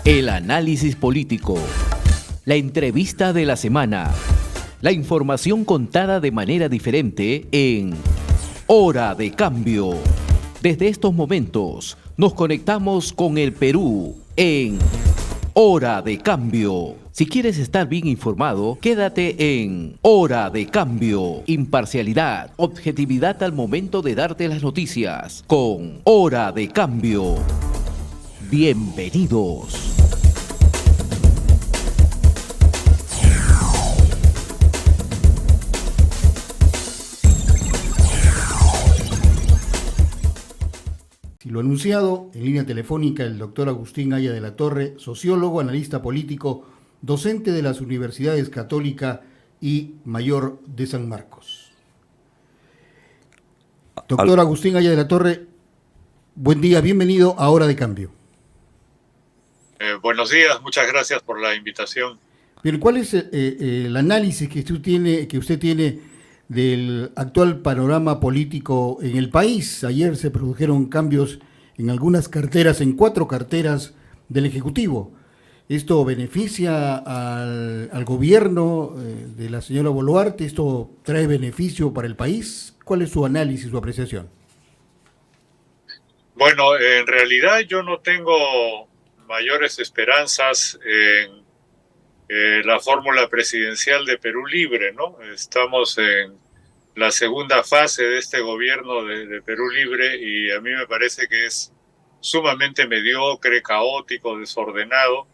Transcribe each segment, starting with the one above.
El análisis político, la entrevista de la semana, la información contada de manera diferente en Hora de Cambio. Desde estos momentos nos conectamos con el Perú en Hora de Cambio. Si quieres estar bien informado, quédate en Hora de Cambio. Imparcialidad, objetividad al momento de darte las noticias con Hora de Cambio. Bienvenidos. Lo anunciado, en línea telefónica, el doctor Agustín Aya de la Torre, sociólogo, analista político, docente de las Universidades Católica y Mayor de San Marcos. Doctor Agustín Aya de la Torre, buen día, bienvenido a Hora de Cambio. Buenos días, muchas gracias por la invitación. Bien, ¿cuál es el análisis que usted tiene del actual panorama político en el país? Ayer se produjeron cambios en algunas carteras, en 4 carteras del Ejecutivo. ¿Esto beneficia al gobierno de la señora Boluarte? ¿Esto trae beneficio para el país? ¿Cuál es su análisis, su apreciación? Bueno, en realidad yo no tengo mayores esperanzas en la fórmula presidencial de Perú Libre, ¿no? Estamos en la segunda fase de este gobierno de Perú Libre y a mí me parece que es sumamente mediocre, caótico, desordenado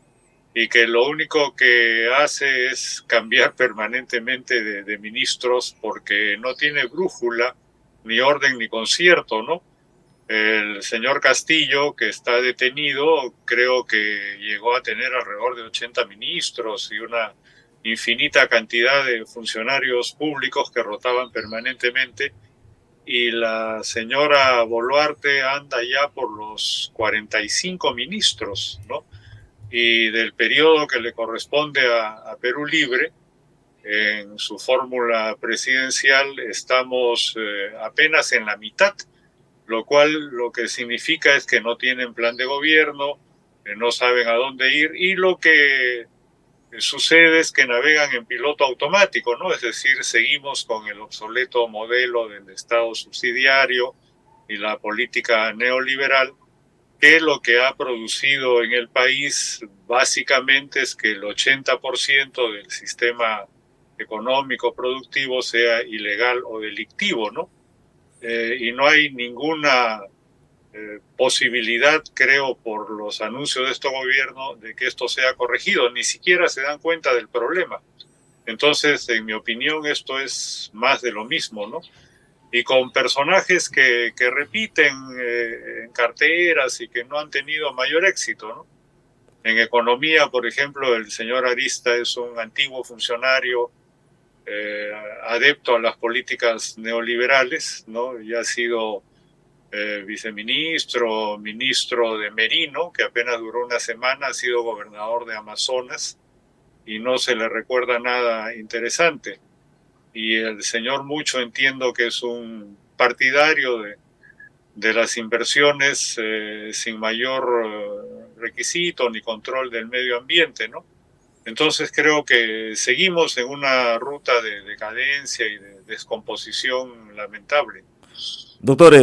y que lo único que hace es cambiar permanentemente de ministros porque no tiene brújula, ni orden, ni concierto, ¿no? El señor Castillo, que está detenido, creo que llegó a tener alrededor de 80 ministros y una infinita cantidad de funcionarios públicos que rotaban permanentemente. Y la señora Boluarte anda ya por los 45 ministros, ¿no? Y del periodo que le corresponde a Perú Libre, en su fórmula presidencial, estamos apenas en la mitad, lo cual lo que significa es que no tienen plan de gobierno, no saben a dónde ir y lo que sucede es que navegan en piloto automático, ¿no? Es decir, seguimos con el obsoleto modelo del Estado subsidiario y la política neoliberal, que lo que ha producido en el país básicamente es que el 80% del sistema económico productivo sea ilegal o delictivo, ¿no? Y no hay ninguna posibilidad, creo, por los anuncios de este gobierno, de que esto sea corregido. Ni siquiera se dan cuenta del problema. Entonces, en mi opinión, esto es más de lo mismo, ¿no? Y con personajes que repiten en carteras y que no han tenido mayor éxito, ¿no? En economía, por ejemplo, el señor Arista es un antiguo funcionario adepto a las políticas neoliberales, ¿no? Ya ha sido viceministro, ministro de Merino, que apenas duró una semana, ha sido gobernador de Amazonas y no se le recuerda nada interesante. Y el señor Mucho entiendo que es un partidario de las inversiones sin mayor requisito ni control del medio ambiente, ¿no? Entonces creo que seguimos en una ruta de decadencia y de descomposición lamentable. Doctor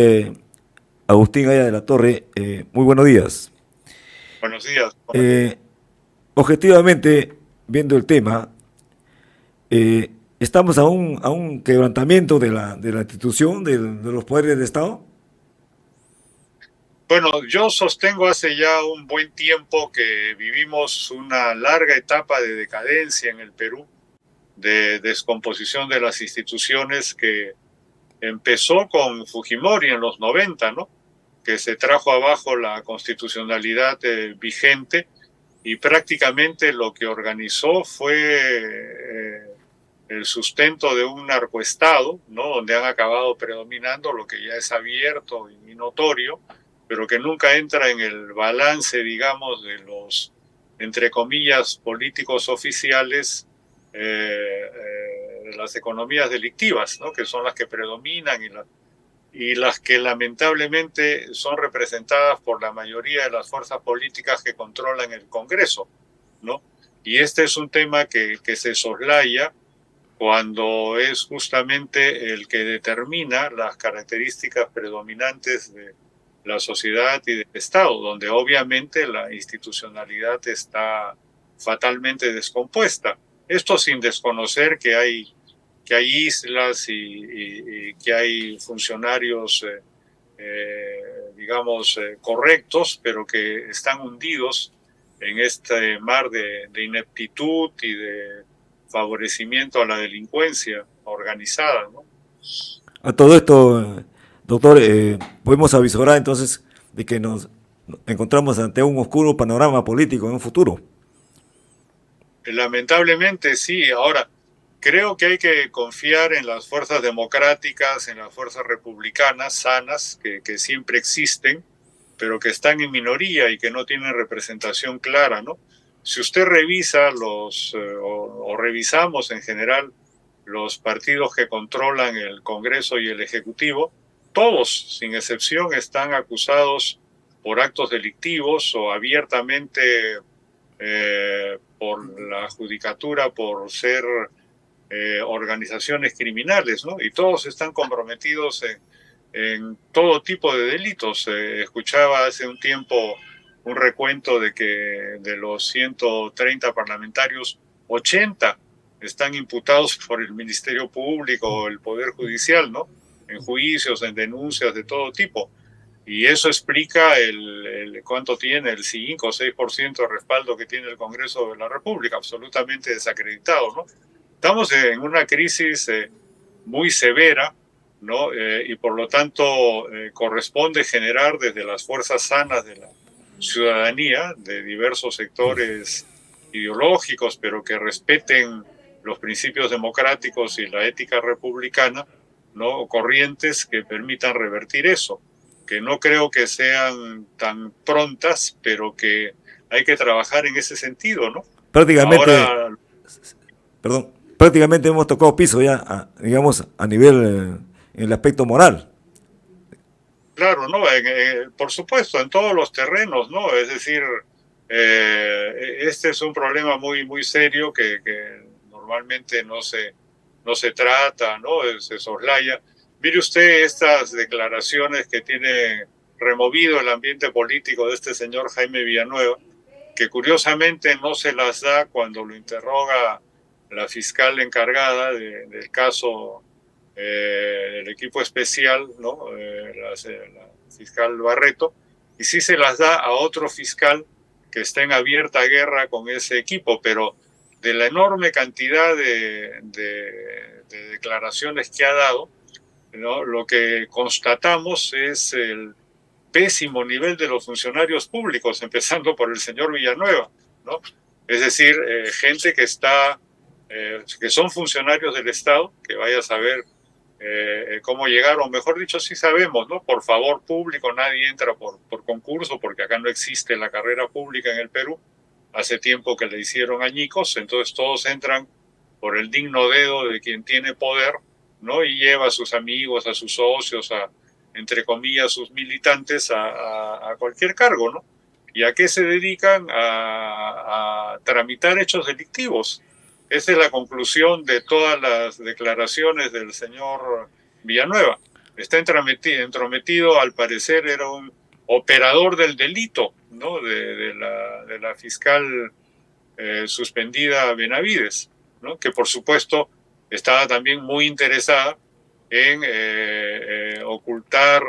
Agustín Aya de la Torre, muy buenos días. Buenos días. Objetivamente, viendo el tema, ¿estamos a un quebrantamiento de la institución, de los poderes del Estado? Bueno, yo sostengo hace ya un buen tiempo que vivimos una larga etapa de decadencia en el Perú, de descomposición de las instituciones que empezó con Fujimori en los 90, ¿no? Que se trajo abajo la constitucionalidad vigente y prácticamente lo que organizó fue el sustento de un narcoestado, ¿no? Donde han acabado predominando lo que ya es abierto y notorio, pero que nunca entra en el balance, digamos, de los, entre comillas, políticos oficiales, de las economías delictivas, ¿no? Que son las que predominan y las que lamentablemente son representadas por la mayoría de las fuerzas políticas que controlan el Congreso, ¿no? Y este es un tema que se soslaya cuando es justamente el que determina las características predominantes de la sociedad y del Estado, donde obviamente la institucionalidad está fatalmente descompuesta. Esto sin desconocer que hay islas y que hay funcionarios, digamos, correctos, pero que están hundidos en este mar de ineptitud y de favorecimiento a la delincuencia organizada, ¿no? A todo esto, doctor, podemos avisorar entonces de que nos encontramos ante un oscuro panorama político en un futuro. Lamentablemente sí. Ahora, creo que hay que confiar en las fuerzas democráticas, en las fuerzas republicanas sanas, que siempre existen, pero que están en minoría y que no tienen representación clara, ¿no? Si usted revisa o revisamos en general los partidos que controlan el Congreso y el Ejecutivo, todos, sin excepción, están acusados por actos delictivos o abiertamente por la judicatura por ser organizaciones criminales, ¿no? Y todos están comprometidos en todo tipo de delitos. Escuchaba hace un tiempo un recuento de que de los 130 parlamentarios, 80 están imputados por el Ministerio Público o el Poder Judicial, ¿no? En juicios, en denuncias de todo tipo. Y eso explica cuánto tiene, el 5 o 6% de respaldo que tiene el Congreso de la República, absolutamente desacreditado, ¿no? Estamos en una crisis muy severa, ¿no? Y por lo tanto corresponde generar desde las fuerzas sanas de la ciudadanía, de diversos sectores ideológicos, pero que respeten los principios democráticos y la ética republicana, ¿no? Corrientes que permitan revertir eso, que no creo que sean tan prontas, pero que hay que trabajar en ese sentido, ¿no? Prácticamente hemos tocado piso ya, digamos, a nivel, en el aspecto moral. Claro, ¿no? Por supuesto, en todos los terrenos, ¿no? Es decir, este es un problema muy, muy serio que normalmente no se trata, ¿no? Se soslaya. Mire usted estas declaraciones que tiene removido el ambiente político de este señor Jaime Villanueva, que curiosamente no se las da cuando lo interroga la fiscal encargada del caso del equipo especial, ¿no? La fiscal Barreto, y sí se las da a otro fiscal que está en abierta guerra con ese equipo, pero de la enorme cantidad de declaraciones que ha dado, ¿no? Lo que constatamos es el pésimo nivel de los funcionarios públicos, empezando por el señor Villanueva, ¿no? Es decir, gente que que son funcionarios del Estado, que vaya a saber cómo llegar, o mejor dicho, sí sabemos, ¿no? Por favor público, nadie entra por concurso, porque acá no existe la carrera pública en el Perú. Hace tiempo que le hicieron añicos, entonces todos entran por el digno dedo de quien tiene poder, ¿no? Y lleva a sus amigos, a sus socios, entre comillas, sus militantes a cualquier cargo, ¿no? ¿Y a qué se dedican? A tramitar hechos delictivos. Esa es la conclusión de todas las declaraciones del señor Villanueva. Está entrometido, al parecer era un operador del delito, ¿no? De la fiscal suspendida Benavides, ¿no? Que por supuesto estaba también muy interesada en ocultar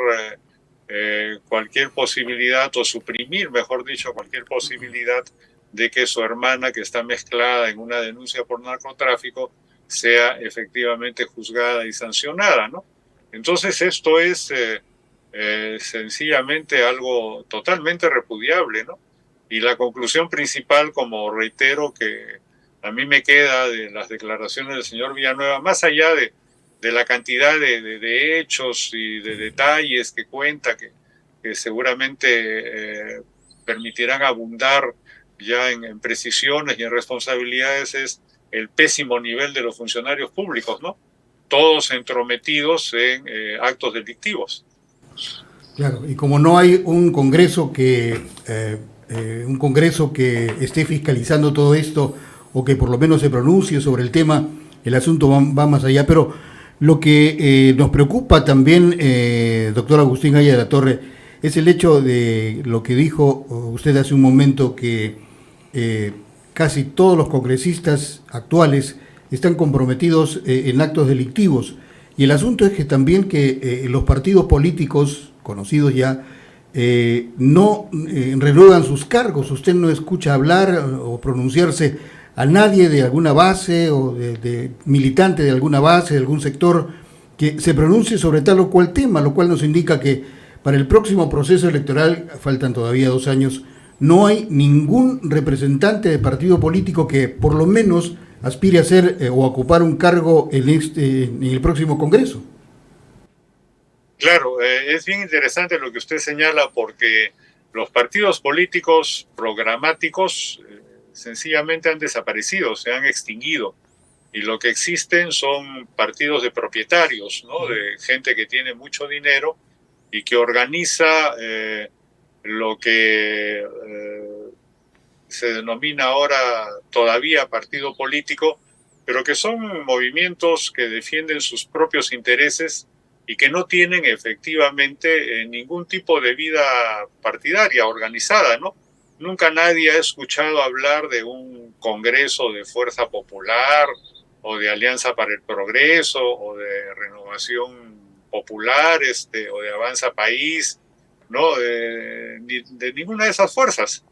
cualquier posibilidad, o suprimir, mejor dicho, cualquier posibilidad de que su hermana, que está mezclada en una denuncia por narcotráfico, sea efectivamente juzgada y sancionada, ¿no? Entonces esto es sencillamente algo totalmente repudiable, ¿no? Y la conclusión principal, como reitero, que a mí me queda de las declaraciones del señor Villanueva, más allá de la cantidad de hechos y de detalles que cuenta, que seguramente permitirán abundar ya en precisiones y en responsabilidades, es el pésimo nivel de los funcionarios públicos, ¿no? todos entrometidos en actos delictivos. Claro, y como no hay un Congreso que esté fiscalizando todo esto o que por lo menos se pronuncie sobre el tema, el asunto va más allá. Pero lo que nos preocupa también, doctor Agustín Aya de la Torre, es el hecho de lo que dijo usted hace un momento, que casi todos los congresistas actuales están comprometidos en actos delictivos. Y el asunto es que también que los partidos políticos conocidos ya no renuevan sus cargos. Usted no escucha hablar o pronunciarse a nadie de alguna base o de militante de alguna base, de algún sector, que se pronuncie sobre tal o cual tema, lo cual nos indica que para el próximo proceso electoral, faltan todavía 2 años, no hay ningún representante de partido político que por lo menos aspire a ser o a ocupar un cargo en el próximo Congreso. Claro, es bien interesante lo que usted señala, porque los partidos políticos programáticos sencillamente han desaparecido, se han extinguido, y lo que existen son partidos de propietarios, ¿no? De gente que tiene mucho dinero y que organiza lo que se denomina ahora todavía partido político, pero que son movimientos que defienden sus propios intereses y que no tienen efectivamente ningún tipo de vida partidaria organizada, ¿no? Nunca nadie ha escuchado hablar de un congreso de Fuerza Popular o de Alianza para el Progreso o de Renovación Popular o de Avanza País, ¿no? De ninguna de esas fuerzas.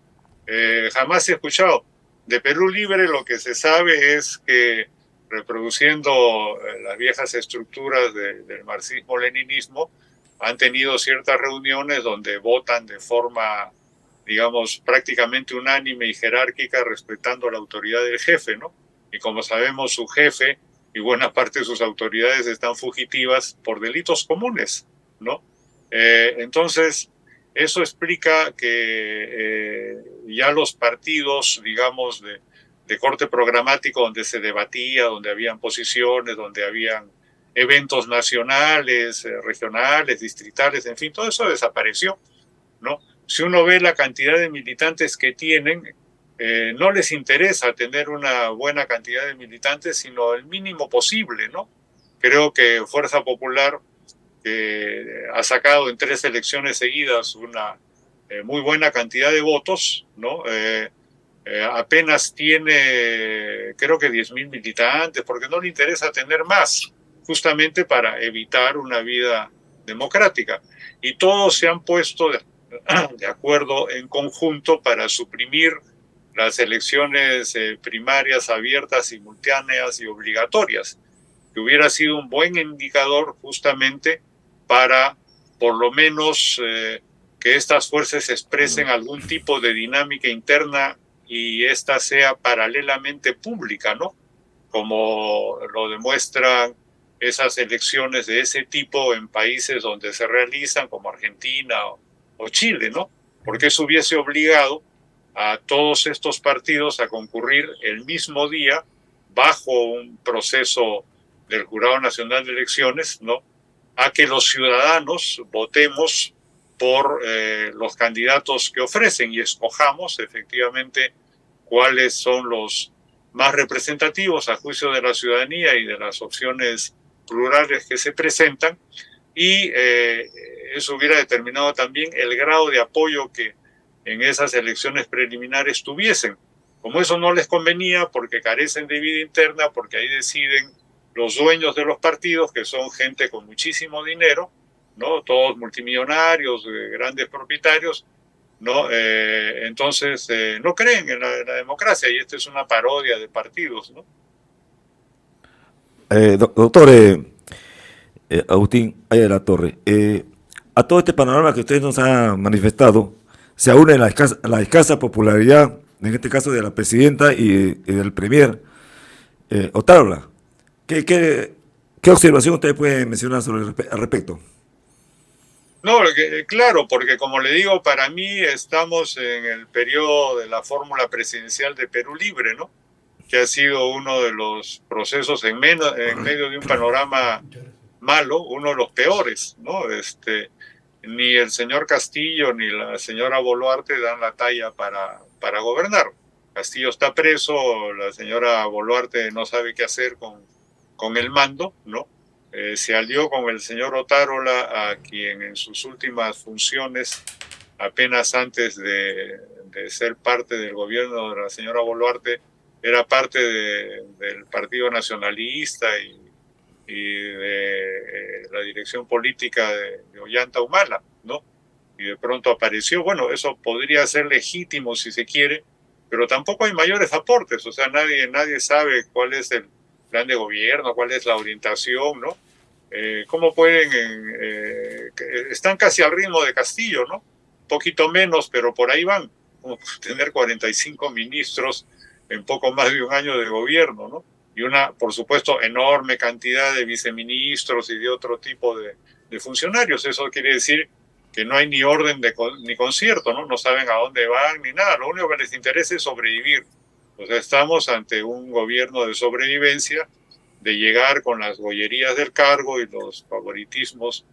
Jamás he escuchado. De Perú Libre lo que se sabe es que, reproduciendo las viejas estructuras del marxismo-leninismo, han tenido ciertas reuniones donde votan de forma, digamos, prácticamente unánime y jerárquica, respetando la autoridad del jefe, ¿no? Y como sabemos, su jefe y buena parte de sus autoridades están fugitivas por delitos comunes, ¿no? Entonces, eso explica que ya los partidos, digamos, de corte programático, donde se debatía, donde habían posiciones, donde habían eventos nacionales, regionales, distritales, en fin, todo eso desapareció, ¿no? Si uno ve la cantidad de militantes que tienen, no les interesa tener una buena cantidad de militantes, sino el mínimo posible, ¿no? Creo que Fuerza Popular ha sacado en 3 elecciones seguidas una muy buena cantidad de votos, ¿no? Apenas tiene, creo que 10.000 militantes, porque no le interesa tener más, justamente para evitar una vida democrática. Y todos se han puesto de acuerdo en conjunto para suprimir las elecciones primarias abiertas, simultáneas y obligatorias, que hubiera sido un buen indicador justamente para, por lo menos, que estas fuerzas expresen algún tipo de dinámica interna y esta sea paralelamente pública, ¿no? Como lo demuestran esas elecciones de ese tipo en países donde se realizan, como Argentina o Chile, ¿no? Porque eso hubiese obligado a todos estos partidos a concurrir el mismo día bajo un proceso del Jurado Nacional de Elecciones, ¿no? A que los ciudadanos votemos por los candidatos que ofrecen y escojamos efectivamente cuáles son los más representativos a juicio de la ciudadanía y de las opciones plurales que se presentan, y eso hubiera determinado también el grado de apoyo que en esas elecciones preliminares tuviesen. Como eso no les convenía porque carecen de vida interna, porque ahí deciden los dueños de los partidos, que son gente con muchísimo dinero, ¿no? Todos multimillonarios, grandes propietarios, ¿no? Entonces no creen en la democracia, y esta es una parodia de partidos, ¿no? Doctor Agustín Aya de la Torre, a todo este panorama que usted nos ha manifestado, se une la escasa popularidad, en este caso de la presidenta y del premier Otárola. ¿Qué observación usted puede mencionar al respecto? No, claro, porque como le digo, para mí estamos en el periodo de la fórmula presidencial de Perú Libre, ¿no? que ha sido uno de los procesos en medio de un panorama malo, uno de los peores, ¿no? Ni el señor Castillo ni la señora Boluarte dan la talla para gobernar. Castillo está preso, la señora Boluarte no sabe qué hacer con el mando, ¿no? Se alió con el señor Otárola, a quien en sus últimas funciones, apenas antes de ser parte del gobierno de la señora Boluarte, era parte del Partido Nacionalista y de la dirección política de Ollanta Humala, ¿no? Y de pronto apareció. Bueno, eso podría ser legítimo si se quiere, pero tampoco hay mayores aportes. O sea, nadie sabe cuál es el plan de gobierno, cuál es la orientación, ¿no? ¿Cómo pueden? Están casi al ritmo de Castillo, ¿no? Un poquito menos, pero por ahí van. Como tener 45 ministros en poco más de un año de gobierno, ¿no? Y una, por supuesto, enorme cantidad de viceministros y de otro tipo de funcionarios. Eso quiere decir que no hay ni orden ni concierto, ¿no? No saben a dónde van ni nada. Lo único que les interesa es sobrevivir. O sea, estamos ante un gobierno de sobrevivencia, de llegar con las gollerías del cargo y los favoritismos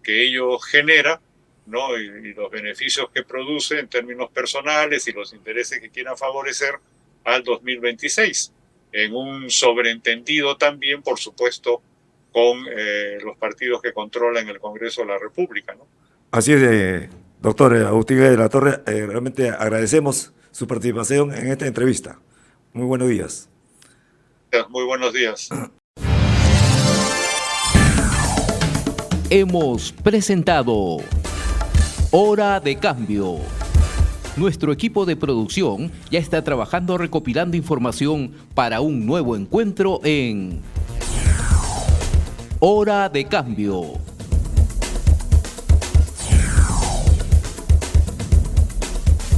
que ello genera, ¿no? Y los beneficios que produce en términos personales y los intereses que quieran favorecer al 2026. En un sobreentendido también, por supuesto, con los partidos que controlan el Congreso de la República, ¿no? Así es, doctor Agustín de la Torre, realmente agradecemos su participación en esta entrevista. Muy buenos días. Muy buenos días. Hemos presentado Hora de Cambio. Nuestro equipo de producción ya está trabajando recopilando información para un nuevo encuentro en Hora de Cambio.